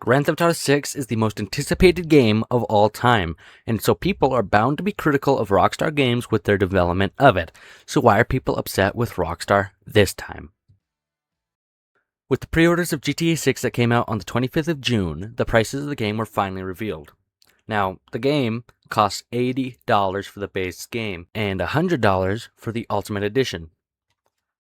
Grand Theft Auto 6 is the most anticipated game of all time, and so people are bound to be critical of Rockstar Games with their development of it. So why are people upset with Rockstar this time? With the pre-orders of GTA 6 that came out on the 25th of June, the prices of the game were finally revealed. Now, the game costs $80 for the base game and $100 for the Ultimate Edition.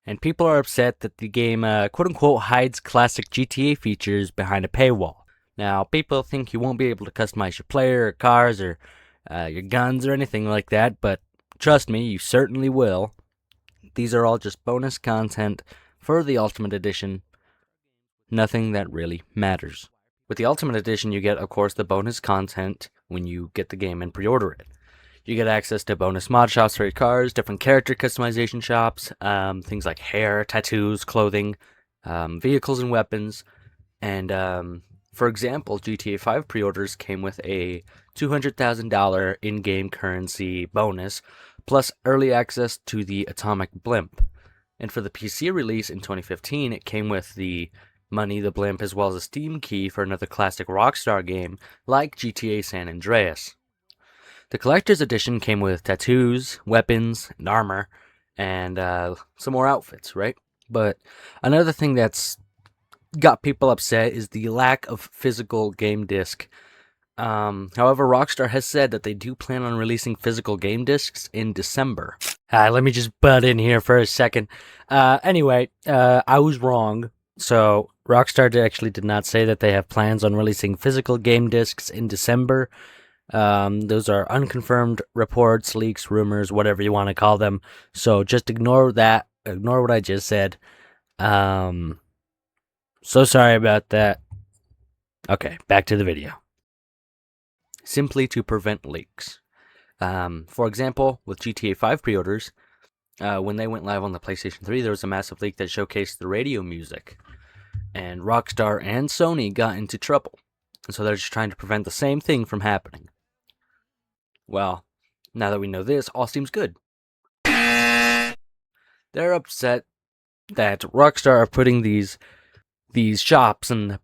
And people are upset that the game quote-unquote hides classic GTA features behind a paywall. Now, people think you won't be able to customize your player or cars or your guns or anything like that, but trust me, you certainly will. These are all just bonus content for the Ultimate Edition. Nothing that really matters. With the Ultimate Edition, you get, of course, the bonus content when you get the game and pre-order it. You get access to bonus mod shops for your cars, different character customization shops, things like hair, tattoos, clothing, vehicles and weapons. And for example, GTA 5 pre-orders came with a $200,000 in-game currency bonus, plus early access to the Atomic Blimp. And for the PC release in 2015, it came with the money, the blimp, as well as a Steam key for another classic Rockstar game like GTA San Andreas. The collector's edition came with tattoos, weapons, and armor, and some more outfits, right? But another thing that's got people upset is the lack of physical game disc. However, Rockstar has said that they do plan on releasing physical game discs in December. Let me just butt in here for a second. Anyway, I was wrong. So, Rockstar actually did not say that they have plans on releasing physical game discs in December. Those are unconfirmed reports, leaks, rumors, whatever you want to call them. So just ignore that. Ignore what I just said. So sorry about that. Okay, back to the video. Simply to prevent leaks. For example, with GTA 5 pre-orders, when they went live on the PlayStation 3, there was a massive leak that showcased the radio music. And Rockstar and Sony got into trouble. And so they're just trying to prevent the same thing from happening. Well, now that we know this, all seems good. They're upset that Rockstar are putting these shops and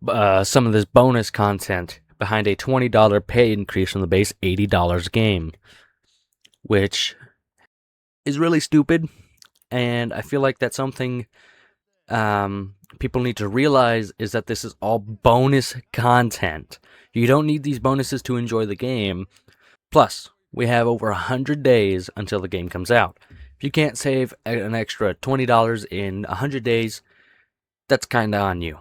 some of this bonus content behind a $20 pay increase from the base $80 game, which is really stupid. And I feel like that's something people need to realize is that this is all bonus content. You don't need these bonuses to enjoy the game. Plus, we have over 100 days until the game comes out. If you can't save an extra $20 in 100 days, that's kinda on you.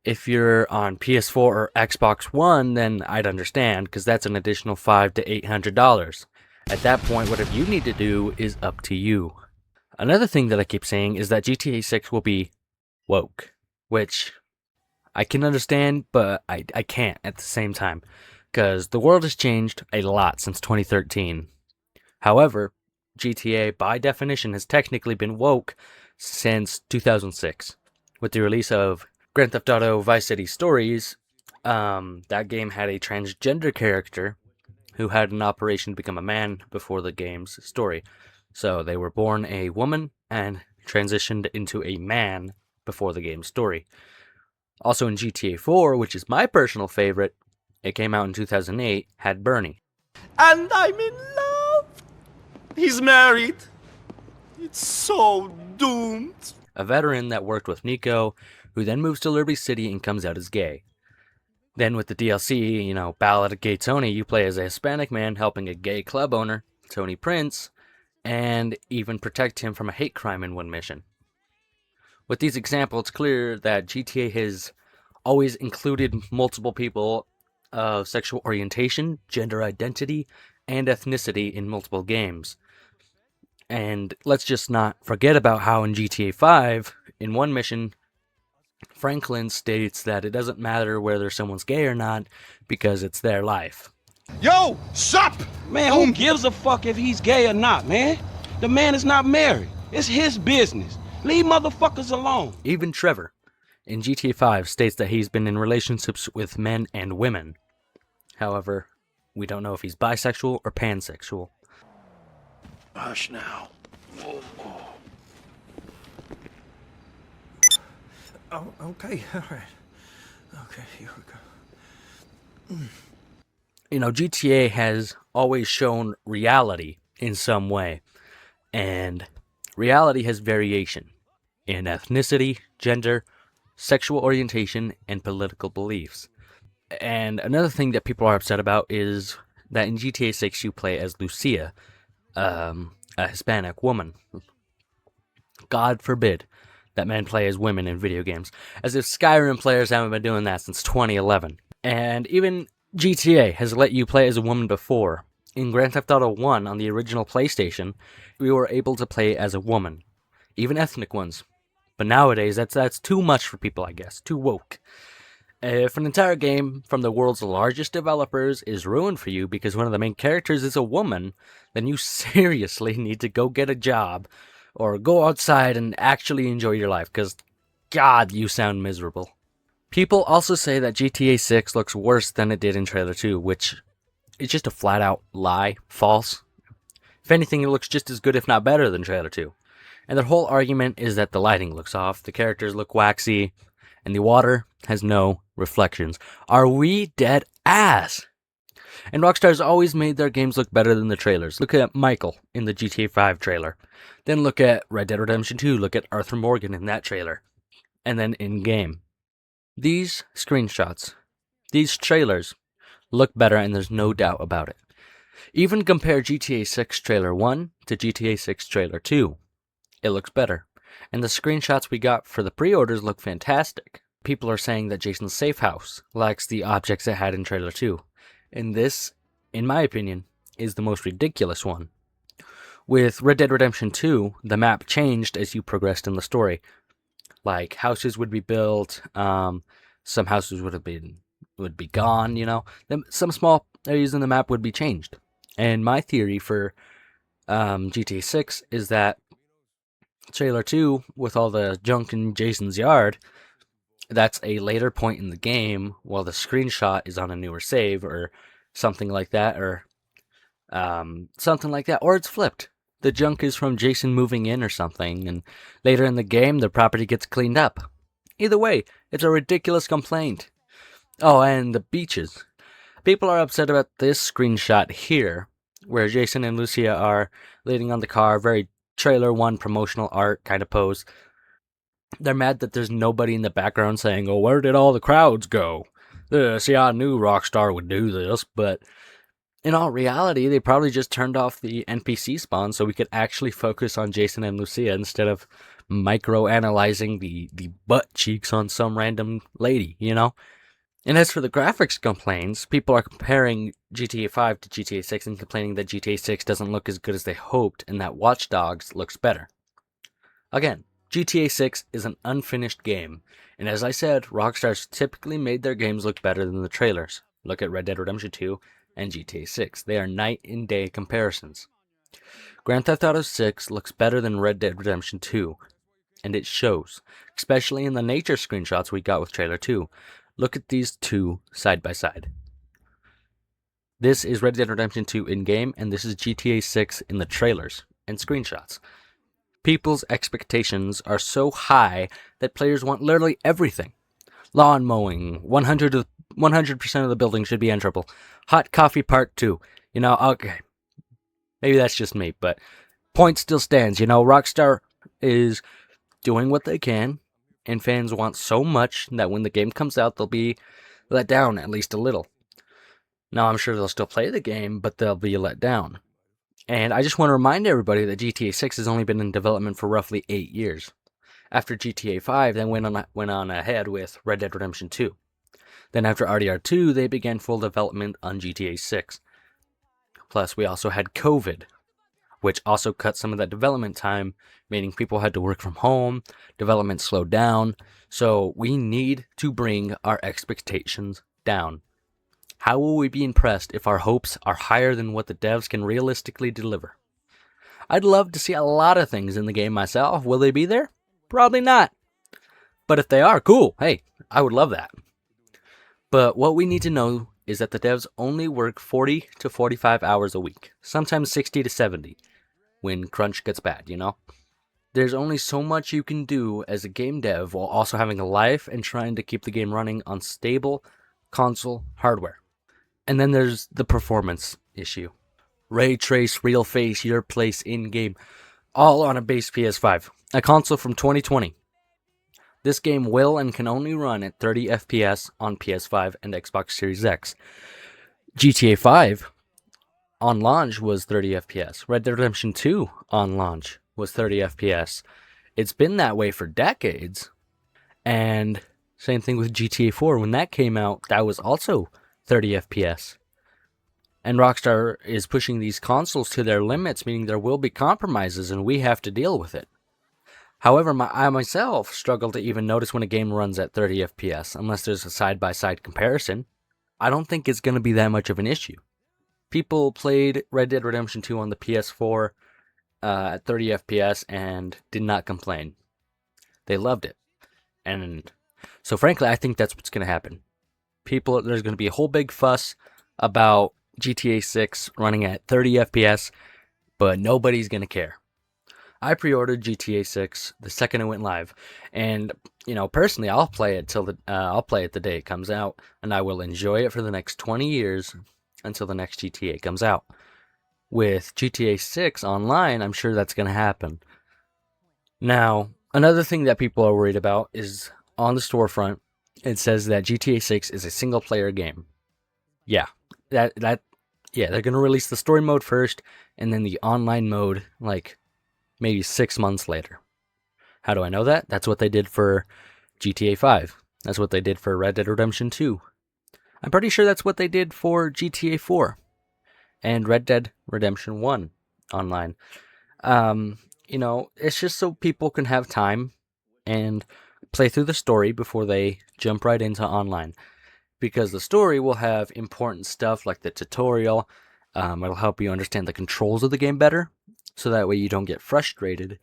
If you're on PS4 or Xbox One, then I'd understand, because that's an additional $500 to $800. At that point, whatever you need to do is up to you. Another thing that I keep saying is that GTA 6 will be woke, which I can understand, but I can't at the same time, because the world has changed a lot since 2013. However, GTA, by definition, has technically been woke since 2006. With the release of Grand Theft Auto Vice City Stories, that game had a transgender character who had an operation to become a man before the game's story. So they were born a woman and transitioned into a man before the game's story. Also in GTA 4, which is my personal favorite, it came out in 2008, had Bernie. And I'm in love! He's married. It's so doomed. A veteran that worked with Nico, who then moves to Liberty City and comes out as gay. Then with the DLC, Ballad of Gay Tony, you play as a Hispanic man helping a gay club owner, Tony Prince, and even protect him from a hate crime in one mission. With these examples, it's clear that GTA has always included multiple people of sexual orientation, gender identity, and ethnicity in multiple games. And let's just not forget about how in GTA 5, in one mission, Franklin states that it doesn't matter whether someone's gay or not because it's their life. Yo, stop! Man, who gives a fuck if he's gay or not, man? The man is not married. It's his business. Leave motherfuckers alone. Even Trevor, in GTA 5, states that he's been in relationships with men and women. However, we don't know if he's bisexual or pansexual. Hush now. Oh, okay, all right. Okay, here we go. GTA has always shown reality in some way, and reality has variation in ethnicity, gender, sexual orientation, and political beliefs. And another thing that people are upset about is that in GTA 6 you play as Lucia, a Hispanic woman. God forbid that men play as women in video games, as if Skyrim players haven't been doing that since 2011. And even GTA has let you play as a woman before. In Grand Theft Auto 1 on the original PlayStation, we were able to play as a woman, even ethnic ones. But nowadays, that's too much for people, I guess. Too woke. If an entire game from the world's largest developers is ruined for you because one of the main characters is a woman, then you seriously need to go get a job or go outside and actually enjoy your life, because God, you sound miserable. People also say that GTA 6 looks worse than it did in Trailer 2, which is just a flat out lie, false. If anything, it looks just as good, if not better, than Trailer 2. And their whole argument is that the lighting looks off, the characters look waxy, and the water has no reflections. Are we dead ass? And Rockstar's always made their games look better than the trailers. Look at Michael in the GTA 5 trailer. Then look at Red Dead Redemption 2. Look at Arthur Morgan in that trailer. And then in-game. These screenshots, these trailers, look better, and there's no doubt about it. Even compare GTA 6 Trailer 1 to GTA 6 Trailer 2. It looks better. And the screenshots we got for the pre-orders look fantastic. People are saying that Jason's safe house lacks the objects it had in Trailer 2. And this, in my opinion, is the most ridiculous one. With Red Dead Redemption 2, the map changed as you progressed in the story. Like, houses would be built, some houses would be gone, Then some small areas in the map would be changed. And my theory for GTA 6 is that Trailer 2, with all the junk in Jason's yard, that's a later point in the game, while the screenshot is on a newer save, or something like that, or it's flipped. The junk is from Jason moving in or something, and later in the game, the property gets cleaned up. Either way, it's a ridiculous complaint. Oh, and the beaches. People are upset about this screenshot here, where Jason and Lucia are leaning on the car, very Trailer 1 promotional art kind of pose. They're mad that there's nobody in the background saying, "Oh, where did all the crowds go? See, I knew Rockstar would do this," but in all reality, they probably just turned off the NPC spawn so we could actually focus on Jason and Lucia instead of micro-analyzing the butt cheeks on some random lady, And as for the graphics complaints, people are comparing GTA 5 to GTA 6 and complaining that GTA 6 doesn't look as good as they hoped and that Watch Dogs looks better. Again, GTA 6 is an unfinished game, and as I said, Rockstar's typically made their games look better than the trailers. Look at Red Dead Redemption 2 and GTA 6. They are night and day comparisons. Grand Theft Auto 6 looks better than Red Dead Redemption 2, and it shows, especially in the nature screenshots we got with Trailer 2. Look at these two side by side. This is Red Dead Redemption 2 in-game, and this is GTA 6 in the trailers and screenshots. People's expectations are so high that players want literally everything. Lawn mowing, 100% of the building should be enterable. Hot coffee part 2. Okay. Maybe that's just me, but point still stands. Rockstar is doing what they can, and fans want so much that when the game comes out, they'll be let down at least a little. Now, I'm sure they'll still play the game, but they'll be let down. And I just want to remind everybody that GTA 6 has only been in development for roughly 8 years. After GTA 5, they went on ahead with Red Dead Redemption 2. Then after RDR 2, they began full development on GTA 6. Plus, we also had COVID, which also cut some of that development time, meaning people had to work from home, development slowed down, so we need to bring our expectations down. How will we be impressed if our hopes are higher than what the devs can realistically deliver? I'd love to see a lot of things in the game myself. Will they be there? Probably not. But if they are, cool. Hey, I would love that. But what we need to know is that the devs only work 40 to 45 hours a week, sometimes 60 to 70, when crunch gets bad, There's only so much you can do as a game dev while also having a life and trying to keep the game running on stable console hardware. And then there's the performance issue. Ray trace, real face, your place in-game, all on a base PS5, a console from 2020. This game will and can only run at 30 FPS on PS5 and Xbox Series X. GTA 5 on launch was 30 FPS. Red Dead Redemption 2 on launch was 30 FPS. It's been that way for decades. And same thing with GTA 4. When that came out, that was also 30 FPS. And Rockstar is pushing these consoles to their limits, meaning there will be compromises and we have to deal with it. However, I myself struggle to even notice when a game runs at 30 FPS, unless there's a side-by-side comparison. I don't think it's going to be that much of an issue. People played Red Dead Redemption 2 on the PS4 at 30 FPS and did not complain. They loved it. And so frankly, I think that's what's going to happen. There's going to be a whole big fuss about GTA 6 running at 30 FPS, but nobody's going to care. I pre-ordered GTA 6 the second it went live, and personally, I'll play it the day it comes out, and I will enjoy it for the next 20 years until the next GTA comes out. With GTA 6 online, I'm sure that's going to happen. Now, another thing that people are worried about is on the storefront, it says that GTA 6 is a single-player game. Yeah, they're going to release the story mode first, and then the online mode, maybe 6 months later. How do I know that? That's what they did for GTA 5. That's what they did for Red Dead Redemption 2. I'm pretty sure that's what they did for GTA 4 and Red Dead Redemption 1 online. It's just so people can have time and play through the story before they jump right into online. Because the story will have important stuff like the tutorial. It'll help you understand the controls of the game better, so that way you don't get frustrated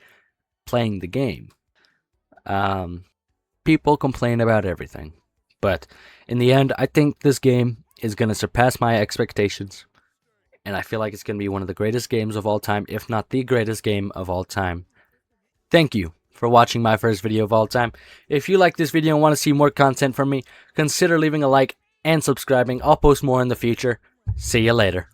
playing the game. People complain about everything, but in the end, I think this game is going to surpass my expectations, and I feel like it's going to be one of the greatest games of all time, if not the greatest game of all time. Thank you for watching my first video of all time. If you like this video and want to see more content from me, consider leaving a like and subscribing. I'll post more in the future. See you later.